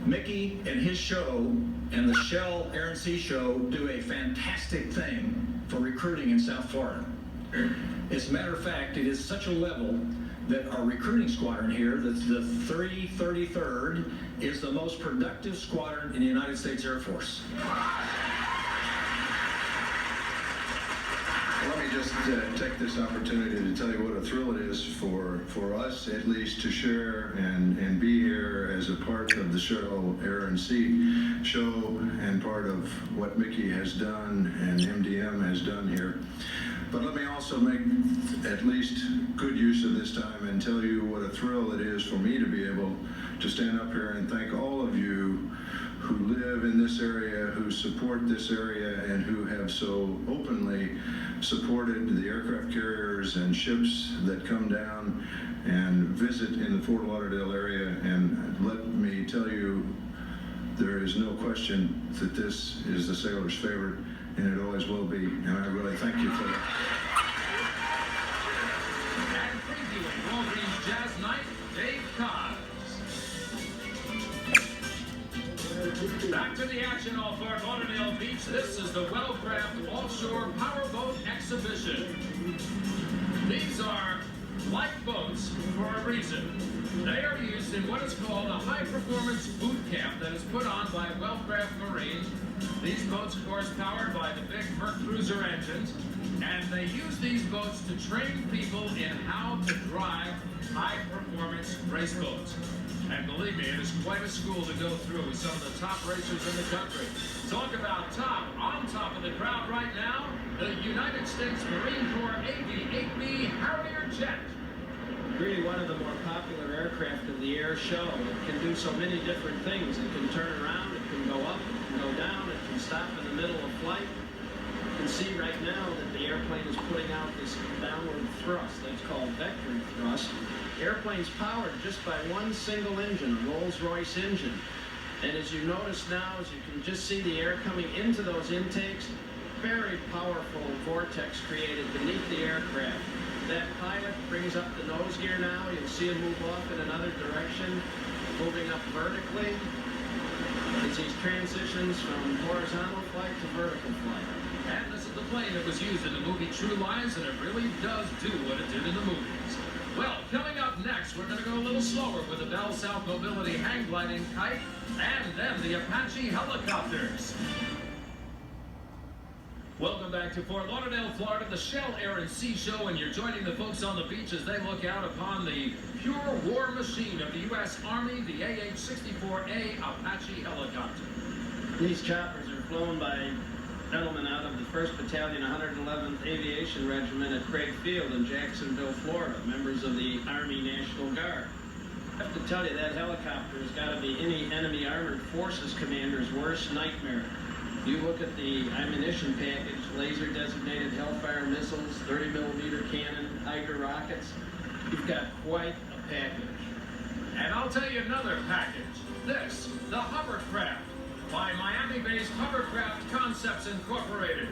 Mickey and his show and the Shell Air and Sea Show do a fantastic thing for recruiting in South Florida. As a matter of fact, it is such a level that our recruiting squadron here, the 333rd, is the most productive squadron in the United States Air Force. Let me just take this opportunity to tell you what a thrill it is for us, at least, to share and be here as a part of the Shell Air and Sea Show and part of what Mickey has done and MDM has done here. But let me also make at least good use of this time and tell you what a thrill it is for me to be able to stand up here and thank all of you who live in this area, who support this area, and who have so openly supported the aircraft carriers and ships that come down and visit in the Fort Lauderdale area. And let me tell you, there is no question that this is the sailor's favorite, and it always will be, and I really thank you for that. And previewing Walgreens Jazz Night, Dave Cobb. Back to the action off Fort Lauderdale Beach. This is the Wellcraft Offshore Powerboat Exhibition. These are lifeboats for a reason. They are used in what is called a high-performance boot camp that is put on by Wellcraft Marine. These boats, of course, powered by the big Merc Cruiser engines, and they use these boats to train people in how to drive high-performance race boats. And believe me, it is quite a school to go through with some of the top racers in the country. Talk about top, on top of the crowd right now, the United States Marine Corps AV-8B Harrier jet. Really one of the more popular aircraft of the air show. It can do so many different things. It can turn around, it can go up, it can go down, it can stop in the middle of flight. You can see right now that the airplane is putting out this downward thrust. That's called vectoring thrust. The airplane's powered just by one single engine, a Rolls-Royce engine. And as you notice now, as you can just see the air coming into those intakes, very powerful vortex created beneath the aircraft. That pilot brings up the nose gear now. You'll see him move off in another direction, moving up vertically as he transitions from horizontal flight to vertical flight. And this is the plane that was used in the movie True Lies, and it really does do what it did in the movies. Well, coming up next, we're going to go a little slower with the Bell South Mobility hang gliding kite and then the Apache helicopters. Welcome back to Fort Lauderdale, Florida, the Shell Air and Sea Show, and you're joining the folks on the beach as they look out upon the pure war machine of the U.S. Army, the AH-64A Apache helicopter. These choppers are flown by gentlemen out of the 1st Battalion, 111th Aviation Regiment at Craig Field in Jacksonville, Florida, members of the Army National Guard. I have to tell you, that helicopter has got to be any enemy armored forces commander's worst nightmare. You look at the ammunition package, laser-designated Hellfire missiles, 30mm cannon, Tiger rockets. You've got quite a package. And I'll tell you another package. This, the Hovercraft, by Miami-based Hovercraft Concepts Incorporated.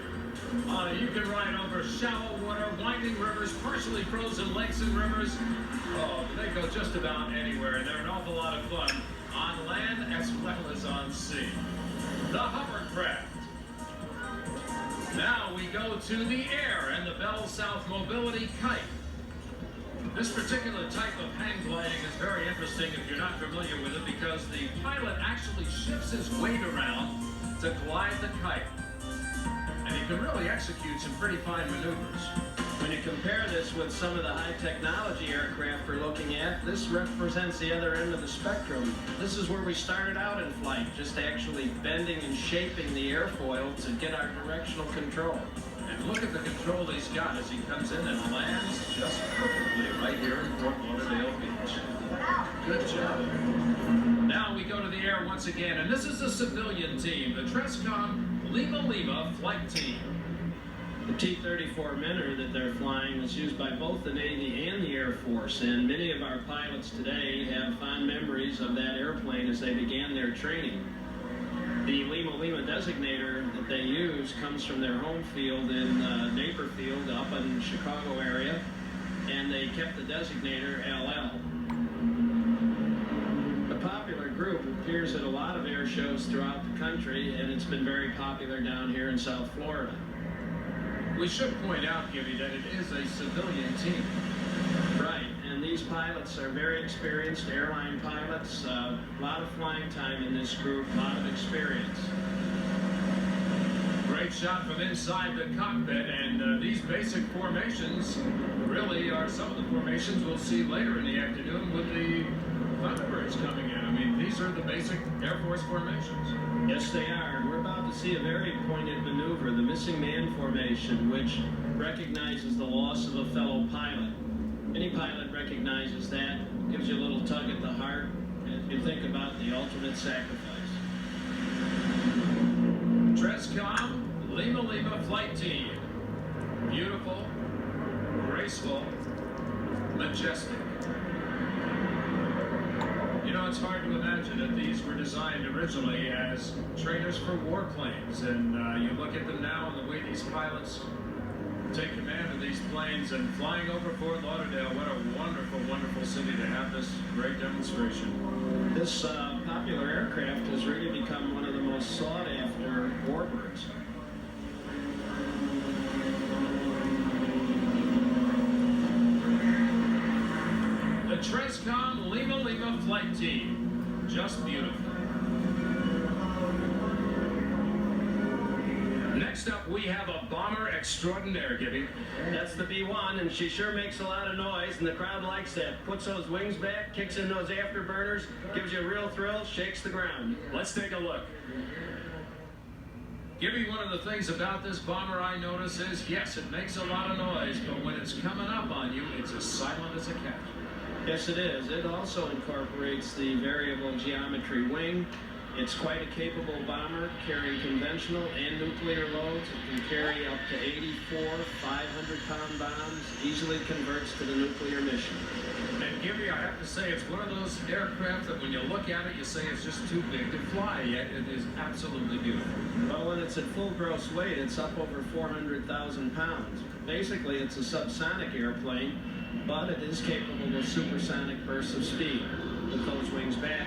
You can ride over shallow water, winding rivers, partially frozen lakes and rivers. Oh, they go just about anywhere, and they're an awful lot of fun on land as well as on sea. The Hovercraft. Now we go to the air and the Bell South Mobility Kite. This particular type of hang gliding is very interesting if you're not familiar with it, because the pilot actually shifts his weight around to glide the kite. And he can really execute some pretty fine maneuvers. When you compare this with some of the high-technology aircraft we're looking at, this represents the other end of the spectrum. This is where we started out in flight, just actually bending and shaping the airfoil to get our directional control. And look at the control he's got as he comes in and lands just perfectly right here in Fort Lauderdale Beach. Good job. Now we go to the air once again, and this is a civilian team, the Trescom Lima Lima flight team. The T-34 Minnow that they're flying was used by both the Navy and the Air Force, and many of our pilots today have fond memories of that airplane as they began their training. The Lima Lima designator that they use comes from their home field in Naperfield up in the Chicago area, and they kept the designator LL. A popular group appears at a lot of air shows throughout the country, and it's been very popular down here in South Florida. We should point out, Gibby, that it is a civilian team. Right, and these pilots are very experienced airline pilots. A lot of flying time in this group, a lot of experience. Great shot from inside the cockpit, and these basic formations really are some of the formations we'll see later in the afternoon with the Thunderbirds coming in. I mean, these are the basic Air Force formations. Yes, they are. And we're about to see a very pointed maneuver, the missing man formation, which recognizes the loss of a fellow pilot. Any pilot recognizes that, gives you a little tug at the heart as you think about the ultimate sacrifice. Trescom Lima Lima flight team. Beautiful, graceful, majestic. You know, it's hard to imagine that these were designed originally as trainers for warplanes, and you look at them now and the way these pilots take command of these planes and flying over Fort Lauderdale. What a wonderful, wonderful city to have this great demonstration. This popular aircraft has really become one of the most sought-after warbirds. The Trescom Lima Lima flight team. Just beautiful. Next up, we have a bomber extraordinaire, Gibby. That's the B-1, and she sure makes a lot of noise, and the crowd likes that. Puts those wings back, kicks in those afterburners, gives you a real thrill, shakes the ground. Let's take a look. Gibby, one of the things about this bomber I notice is, yes, it makes a lot of noise, but when it's coming up on you, it's as silent as a cat. Yes, it is. It also incorporates the variable geometry wing. It's quite a capable bomber, carrying conventional and nuclear loads. It can carry up to 84 500-pound bombs, easily converts to the nuclear mission. And Gibby, I have to say, it's one of those aircraft that when you look at it, you say it's just too big to fly, yet it is absolutely beautiful. Well, when it's at full gross weight, it's up over 400,000 pounds. Basically, it's a subsonic airplane, but it is capable of supersonic bursts of speed. With those wings back,